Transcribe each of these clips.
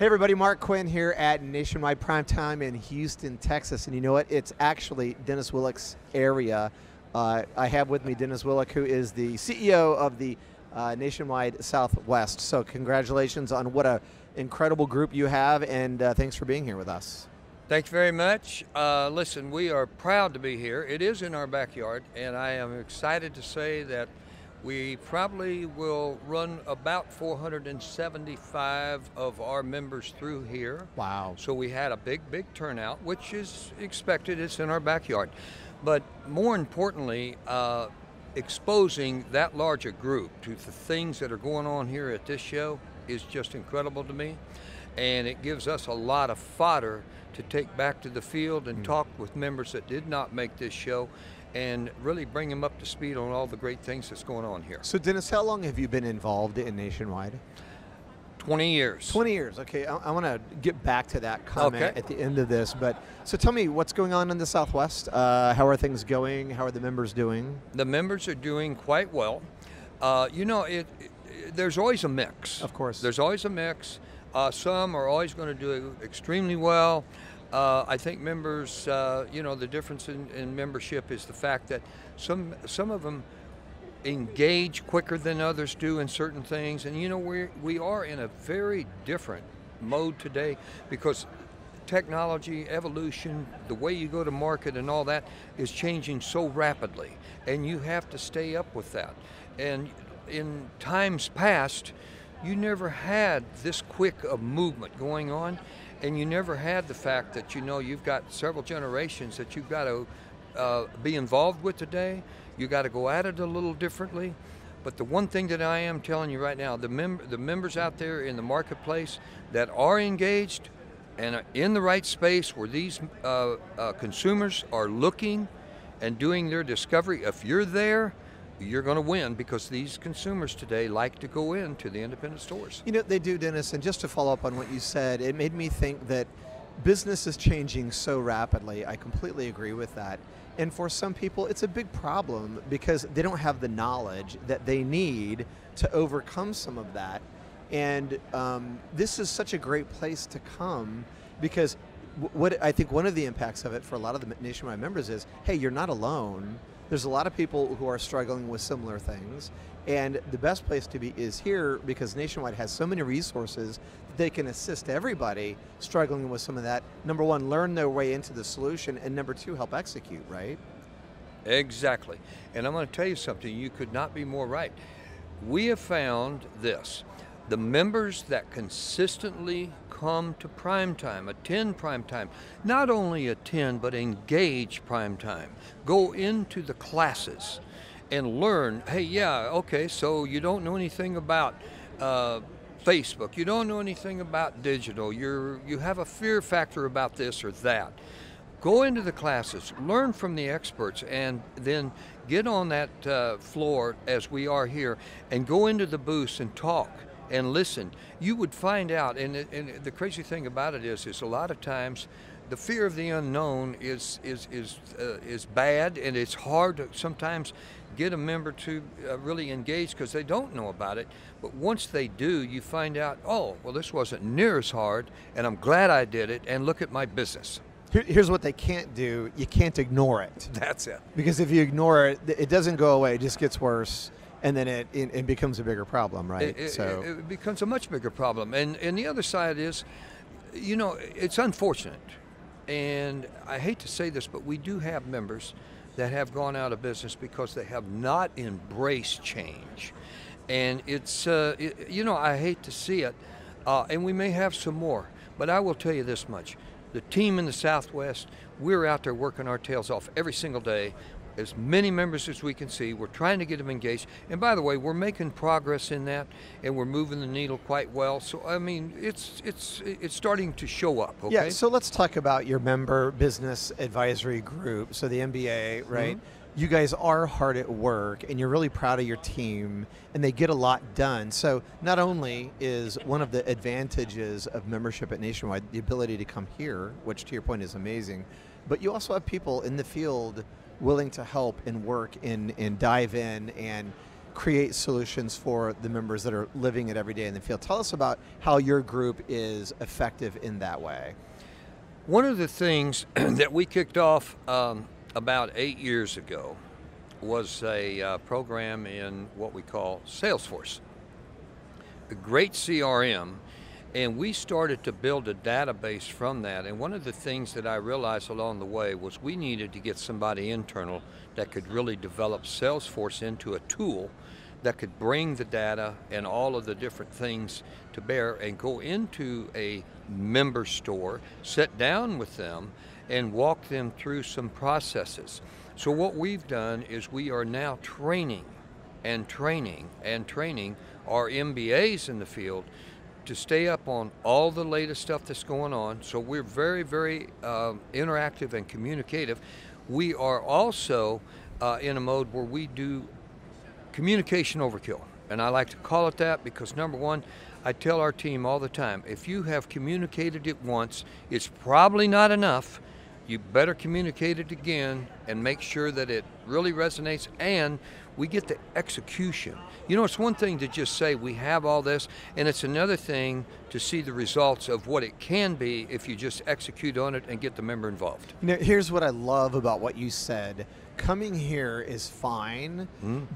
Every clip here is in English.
Hey everybody, Mark Quinn here at Nationwide PrimeTime in Houston, Texas. And you know what? It's actually Dennis Willich's area. I have with me Dennis Willich, who is the CEO of the Nationwide Southwest. So congratulations on what an incredible group you have, and thanks for being here with us. Thanks very much. Listen, we are proud to be here. It is in our backyard, and I am excited to say that we probably will run about 475 of our members through here. Wow. So we had a big turnout, which is expected. It's in our backyard. But more importantly, exposing that larger group to the things that are going on here at this show is just incredible to me. And it gives us a lot of fodder to take back to the field and talk with members that did not make this show and really bring them up to speed on all the great things that's going on here. So Dennis, how long have you been involved in Nationwide? 20 years. 20 years, okay. I want to get back to that comment Okay. at the end of this, but so tell me what's going on in the Southwest. How are things going? How are the members doing? The members are doing quite well. There's always a mix. Of course. There's always a mix. Some are always going to do extremely well. I think members, the difference in membership is the fact that some of them engage quicker than others do in certain things. And we are in a very different mode today because technology, evolution, the way you go to market and all that is changing so rapidly. And you have to stay up with that. And in times past, you never had this quick of movement going on. And you never had the fact that you've got several generations that you've got to be involved with today. You got to go at it a little differently. But the one thing that I am telling you right now, the members out there in the marketplace that are engaged and are in the right space where these consumers are looking and doing their discovery, if you're there, you're going to win because these consumers today like to go into the independent stores. They do, Dennis, and just to follow up on what you said, it made me think that business is changing so rapidly. I completely agree with that. And for some people, it's a big problem because they don't have the knowledge that they need to overcome some of that. And this is such a great place to come because what I think one of the impacts of it for a lot of the Nationwide members is, hey, you're not alone. There's a lot of people who are struggling with similar things, and the best place to be is here because Nationwide has so many resources that they can assist everybody struggling with some of that. Number one, learn their way into the solution, and number two, help execute, right? Exactly. And I'm going to tell you something, you could not be more right. We have found this. The members that consistently come to PrimeTime, attend PrimeTime, not only attend but engage PrimeTime, go into the classes and learn, hey, yeah, okay, so you don't know anything about Facebook, you don't know anything about digital, you have a fear factor about this or that. Go into the classes, learn from the experts, and then get on that floor as we are here and go into the booths and talk and listen. You would find out, and the crazy thing about it is a lot of times the fear of the unknown is bad, and it's hard to sometimes get a member to really engage because they don't know about it. But once they do, you find out, oh, well, this wasn't near as hard, and I'm glad I did it, and look at my business. Here's what they can't do. You can't ignore it. That's it. Because if you ignore it, it doesn't go away. It just gets worse. And then it becomes a bigger problem, right? It becomes a much bigger problem. And the other side is, it's unfortunate. And I hate to say this, but we do have members that have gone out of business because they have not embraced change. And it's, I hate to see it. And we may have some more. But I will tell you this much. The team in the Southwest, we're out there working our tails off every single day. As many members as we can see. We're trying to get them engaged. And by the way, we're making progress in that, and we're moving the needle quite well. So, I mean, it's starting to show up, okay? Yeah, so let's talk about your member business advisory group, so the MBA, right? Mm-hmm. You guys are hard at work, and you're really proud of your team, and they get a lot done. So not only is one of the advantages of membership at Nationwide the ability to come here, which to your point is amazing, but you also have people in the field willing to help and work and dive in and create solutions for the members that are living it every day in the field. Tell us about how your group is effective in that way. One of the things that we kicked off about 8 years ago was a program in what we call Salesforce, a great CRM, and we started to build a database from that. And one of the things that I realized along the way was we needed to get somebody internal that could really develop Salesforce into a tool that could bring the data and all of the different things to bear and go into a member store, sit down with them, and walk them through some processes. So what we've done is we are now training and training and training our MBAs in the field to stay up on all the latest stuff that's going on. So we're very, very interactive and communicative. We are also in a mode where we do communication overkill. And I like to call it that because, number one, I tell our team all the time, if you have communicated it once, it's probably not enough. You better communicate it again and make sure that it really resonates and we get the execution. You know, it's one thing to just say we have all this, and it's another thing to see the results of what it can be if you just execute on it and get the member involved. You know, here's what I love about what you said. Coming here is fine,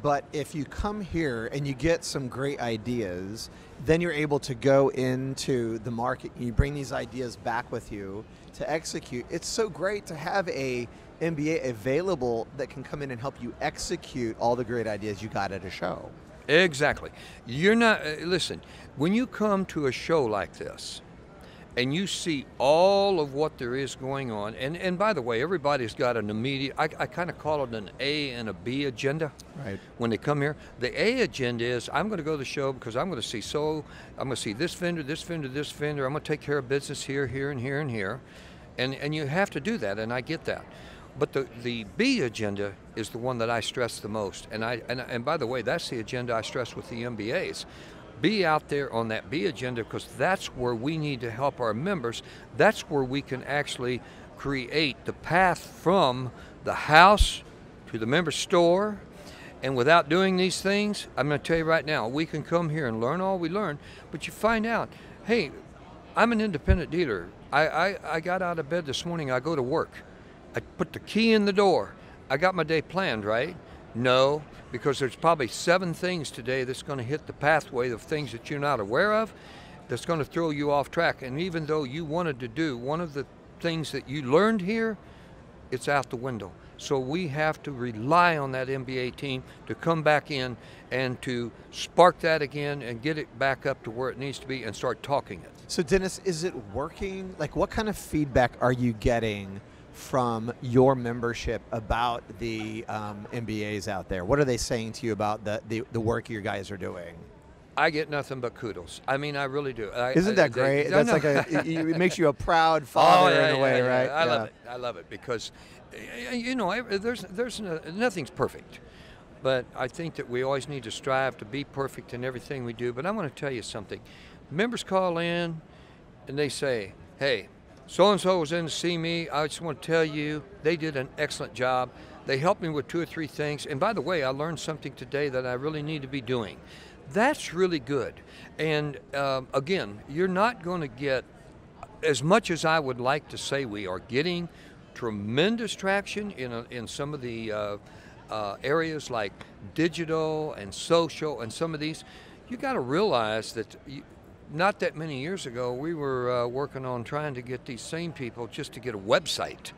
but if you come here and you get some great ideas, then you're able to go into the market and you bring these ideas back with you to execute. It's so great to have a MBA available that can come in and help you execute all the great ideas you got at a show. Exactly. You're not, listen, when you come to a show like this, and you see all of what there is going on, and by the way, everybody's got an immediate, I kind of call it an A and a B agenda. Right. When they come here. The A agenda is, I'm going to go to the show because I'm going to see I'm going to see this vendor, this vendor, this vendor. I'm going to take care of business here, here, and here, and here. And you have to do that, and I get that. But the B agenda is the one that I stress the most. And by the way, that's the agenda I stress with the MBAs. Be out there on that B agenda because that's where we need to help our members. That's where we can actually create the path from the house to the member store. And without doing these things, I'm going to tell you right now, we can come here and learn all we learn, but you find out, hey, I'm an independent dealer. I got out of bed this morning, I go to work. I put the key in the door. I got my day planned, right? No, because there's probably 7 things today that's going to hit the pathway of things that you're not aware of that's going to throw you off track. And even though you wanted to do one of the things that you learned here, it's out the window. So we have to rely on that MBA team to come back in and to spark that again and get it back up to where it needs to be and start talking it. So Dennis, is it working? Like, what kind of feedback are you getting from your membership about the MBAs out there? What are they saying to you about the work your guys are doing? I get nothing but kudos. I mean, I really do. Isn't that great? That's like it makes you a proud father in a way, right? I love it. I love it because, you know, there's nothing's perfect, but I think that we always need to strive to be perfect in everything we do. But I want to tell you something. Members call in and they say, hey, so-and-so was in to see me. I just want to tell you, they did an excellent job. They helped me with 2 or 3 things. And by the way, I learned something today that I really need to be doing. That's really good. And again, you're not going to get, as much as I would like to say we are getting tremendous traction in some of the areas like digital and social and some of these, you got to realize that not that many years ago, we were working on trying to get these same people just to get a website,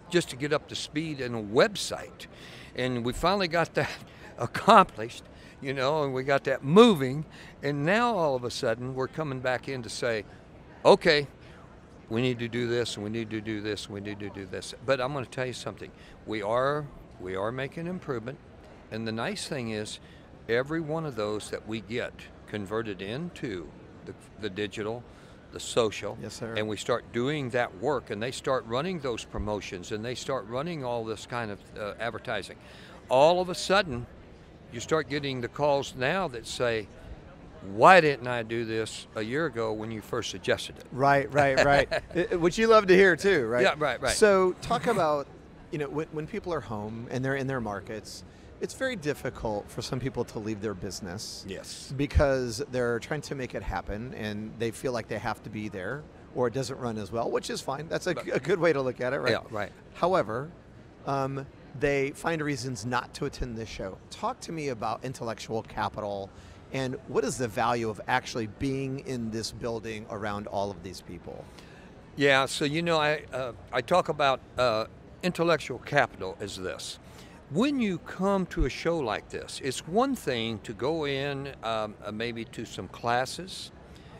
just to get up to speed in a website. And we finally got that accomplished, you know, and we got that moving. And now all of a sudden, we're coming back in to say, okay, we need to do this, and we need to do this, and we need to do this. But I'm going to tell you something. We are making improvement. And the nice thing is, every one of those that we get converted into the digital, the social, yes, sir. And we start doing that work, and they start running those promotions, and they start running all this kind of advertising. All of a sudden, you start getting the calls now that say, why didn't I do this a year ago when you first suggested it? Right. Which you love to hear too, right? Yeah, right. So talk about, you know, when people are home and they're in their markets, It's very difficult for some people to leave their business. Yes. Because they're trying to make it happen and they feel like they have to be there, or it doesn't run as well, which is fine. That's a good way to look at it, right? Yeah, right. However, they find reasons not to attend this show. Talk to me about intellectual capital and what is the value of actually being in this building around all of these people? Yeah, so I talk about intellectual capital as this. When you come to a show like this, it's one thing to go in maybe to some classes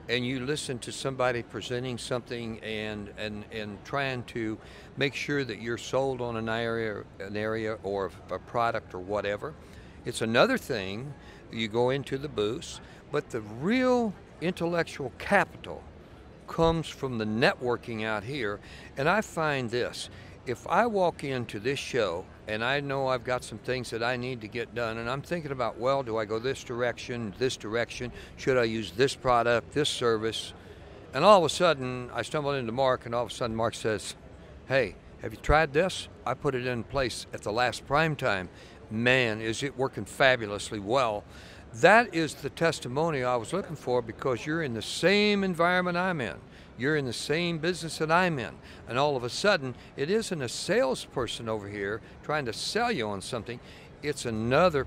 and you listen to somebody presenting something and trying to make sure that you're sold on an area or a product or whatever. It's another thing, you go into the booths, but the real intellectual capital comes from the networking out here. And I find this, if I walk into this show and I know I've got some things that I need to get done and I'm thinking about, well, do I go this direction, should I use this product, this service? And all of a sudden I stumble into Mark and all of a sudden Mark says, hey, have you tried this? I put it in place at the last PrimeTime. Man, is it working fabulously well. That is the testimony I was looking for, because you're in the same environment I'm in. You're in the same business that I'm in. And all of a sudden, it isn't a salesperson over here trying to sell you on something. It's another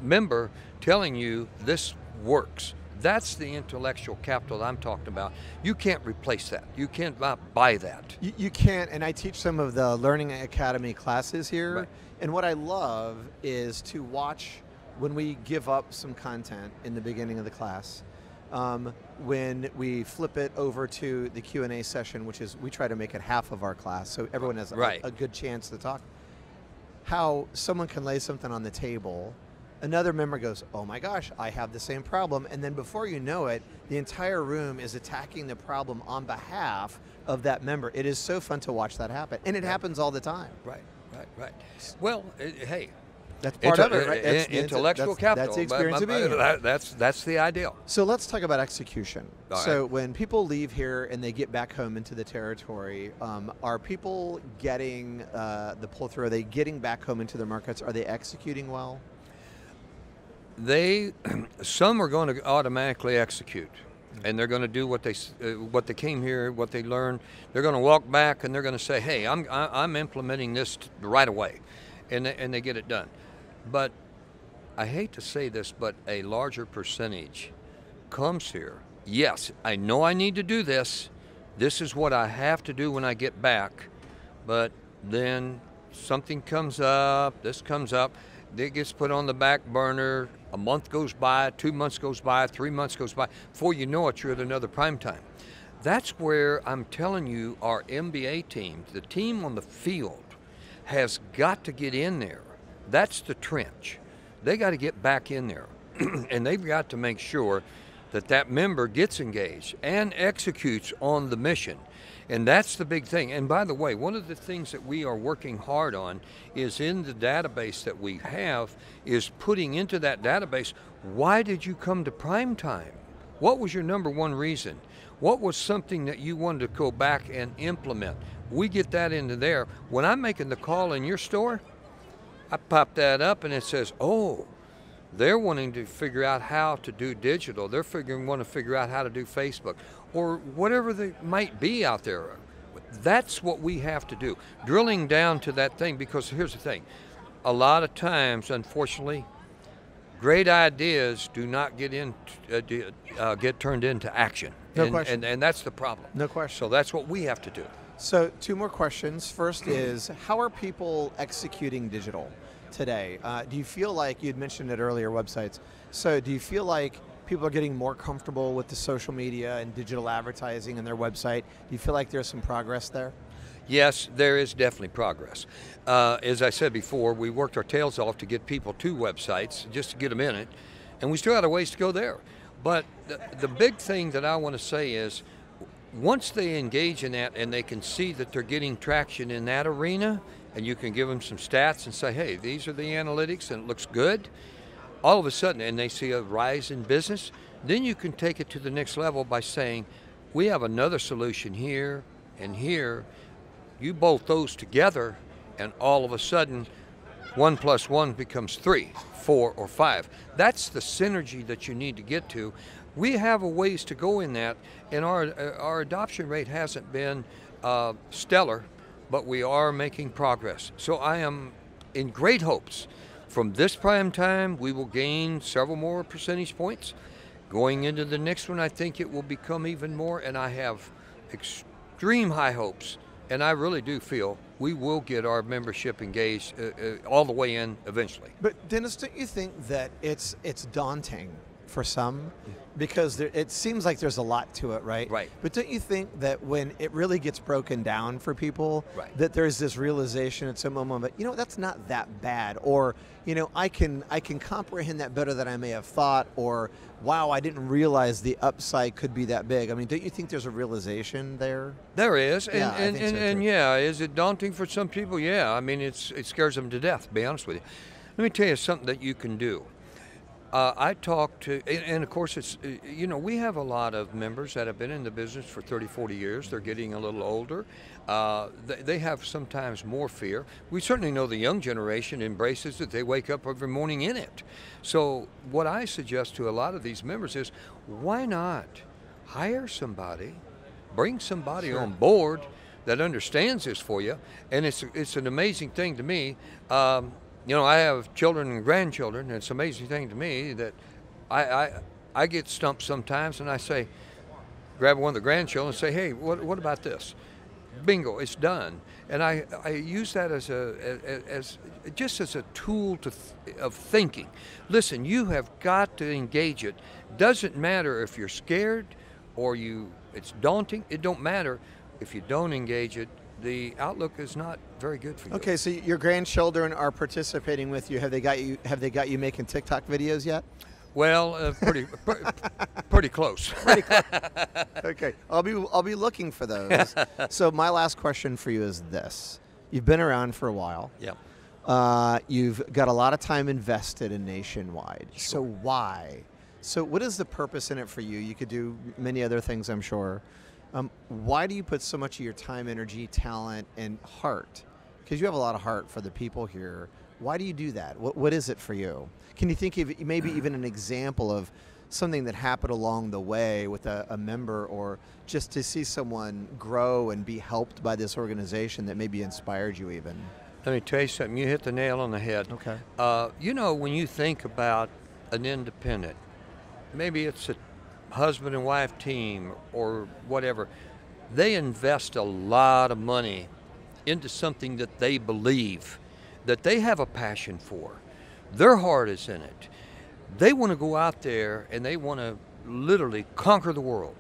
member telling you this works. That's the intellectual capital I'm talking about. You can't replace that. You can't buy that. You can't, and I teach some of the Learning Academy classes here. Right. And what I love is to watch when we give up some content in the beginning of the class. When we flip it over to the Q&A session, which is, we try to make it half of our class so everyone has a good chance to talk. How someone can lay something on the table, another member goes, oh my gosh, I have the same problem. And then before you know it, the entire room is attacking the problem on behalf of that member. It is so fun to watch that happen. And it happens all the time. Right. Well, hey. That's part of it, right? That's intellectual capital. That's the experience of being here. That's the ideal. So let's talk about execution. So when people leave here and they get back home into the territory, are people getting the pull through? Are they getting back home into their markets? Are they executing well? Some are going to automatically execute, and they're going to do what they came here, what they learned. They're going to walk back and they're going to say, hey, I'm implementing this right away, and they get it done. But I hate to say this, but a larger percentage comes here. Yes, I know I need to do this. This is what I have to do when I get back. But then something comes up, this comes up, it gets put on the back burner. A month goes by, 2 months goes by, 3 months goes by. Before you know it, you're at another PrimeTime. That's where I'm telling you, our MBA team, the team on the field, has got to get in there. That's the trench. They got to get back in there. And they've got to make sure that that member gets engaged and executes on the mission. And that's the big thing. And by the way, one of the things that we are working hard on is in the database that we have is putting into that database, why did you come to PrimeTime? What was your number one reason? What was something that you wanted to go back and implement? We get that into there. When I'm making the call in your store, I pop that up and it says, oh, they're wanting to figure out how to do digital. They're want to figure out how to do Facebook or whatever they might be out there. That's what we have to do, drilling down to that thing, because here's the thing. A lot of times, unfortunately, great ideas do not get turned into action. No question. And that's the problem. No question. So that's what we have to do. So 2 more questions. First is, how are people executing digital today? Do you feel like, you'd mentioned it earlier, websites. So do you feel like people are getting more comfortable with the social media and digital advertising in their website? Do you feel like there's some progress there? Yes, there is definitely progress. As I said before, we worked our tails off to get people to websites, just to get them in it, and we still got a ways to go there. But the big thing that I want to say is, once they engage in that and they can see that they're getting traction in that arena, and you can give them some stats and say, hey, these are the analytics and it looks good, all of a sudden, and they see a rise in business, then you can take it to the next level by saying, we have another solution here and here. You bolt those together, and all of a sudden, 1 plus 1 becomes 3, 4, or 5. That's the synergy that you need to get to. We have a ways to go in that, and our adoption rate hasn't been stellar, but we are making progress. So I am in great hopes. From this prime time, we will gain several more percentage points. Going into the next one, I think it will become even more, and I have extreme high hopes, and I really do feel we will get our membership engaged all the way in eventually. But Dennis, don't you think that it's daunting for some? Because it seems like there's a lot to it, right? Right. But don't you think that when it really gets broken down for people, right, that there's this realization at some moment, that's not that bad, or I can comprehend that better than I may have thought, or wow, I didn't realize the upside could be that big. I mean, don't you think there's a realization there? There is, Yeah, and yeah, is it daunting for some people? Yeah, I mean, it scares them to death, to be honest with you. Let me tell you something that you can do. I talk to, and of course it's, we have a lot of members that have been in the business for 30, 40 years. They're getting a little older. They have sometimes more fear. We certainly know the young generation embraces it. They wake up every morning in it. So what I suggest to a lot of these members is, why not hire somebody, bring somebody Sure. on board that understands this for you? And it's an amazing thing to me. I have children and grandchildren, and it's an amazing thing to me that I get stumped sometimes, and I say, grab one of the grandchildren and say, hey, what about this? Bingo, it's done. And I use that as a tool of thinking. Listen, you have got to engage it. Doesn't matter if you're scared or it's daunting. It don't matter if you don't engage it. The outlook is not very good for you. Okay, so your grandchildren are participating with you. Have they got you making TikTok videos yet? Well, pretty close. Pretty close. Okay, I'll be looking for those. So my last question for you is this: you've been around for a while. Yeah. You've got a lot of time invested in Nationwide. Sure. So why? So what is the purpose in it for you? You could do many other things, I'm sure. Why do you put so much of your time, energy, talent, and heart? Because you have a lot of heart for the people here. Why do you do that? What is it for you? Can you think of maybe even an example of something that happened along the way with a member, or just to see someone grow and be helped by this organization that maybe inspired you even? Let me tell you something. You hit the nail on the head. Okay. When you think about an independent, maybe it's a husband and wife team or whatever, they invest a lot of money into something that they believe, that they have a passion for. Their heart is in it. They want to go out there and they want to literally conquer the world,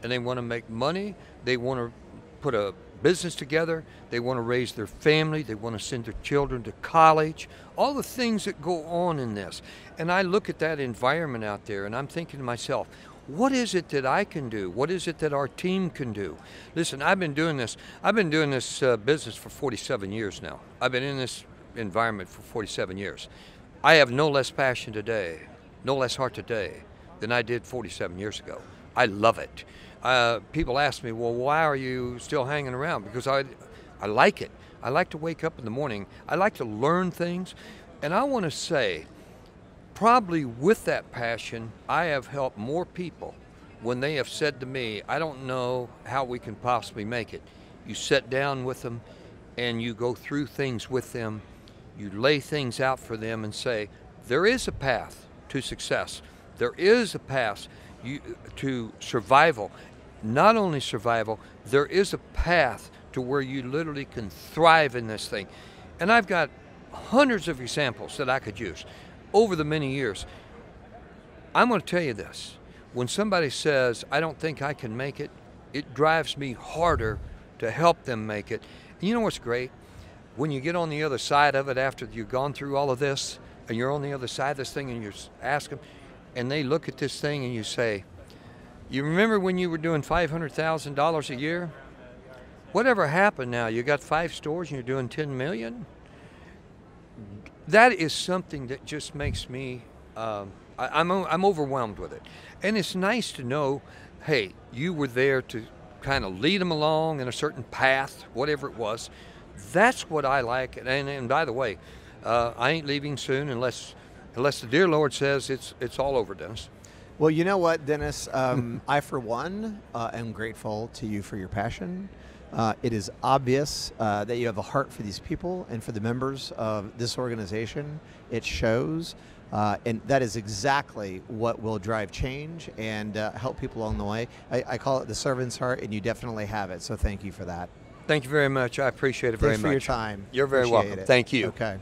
and they want to make money. They want to put a business together. They want to raise their family. They want to send their children to college, all the things that go on in this. And I look at that environment out there and I'm thinking to myself, what is it that I can do? What is it that our team can do? Listen, I've been doing this business for 47 years now. I've been in this environment for 47 years. I have no less passion today, no less heart today than I did 47 years ago. I love it. People ask me, well, why are you still hanging around? Because I like it. I like to wake up in the morning. I like to learn things. And I want to say, probably with that passion, I have helped more people when they have said to me, I don't know how we can possibly make it. You sit down with them and you go through things with them. You lay things out for them and say, there is a path to success. There is a path to survival. Not only survival, there is a path to where you literally can thrive in this thing. And I've got hundreds of examples that I could use over the many years. I'm going to tell you this. When somebody says, I don't think I can make it, it drives me harder to help them make it. And you know what's great? When you get on the other side of it after you've gone through all of this, and you're on the other side of this thing and you ask them, and they look at this thing and you say, you remember when you were doing $500,000 a year? Whatever happened now? You got 5 stores and you're doing $10 million? That is something that just makes me, I'm overwhelmed with it. And it's nice to know, hey, you were there to kind of lead them along in a certain path, whatever it was. That's what I like. And by the way, I ain't leaving soon unless the dear Lord says it's all over, Dennis. Well, you know what, Dennis? I, for one, am grateful to you for your passion. It is obvious that you have a heart for these people and for the members of this organization. It shows. And that is exactly what will drive change and help people along the way. I call it the servant's heart, and you definitely have it. So thank you for that. Thank you very much. I appreciate it very much. Thanks for your time. You're very Appreciate welcome. it. Thank you. Okay.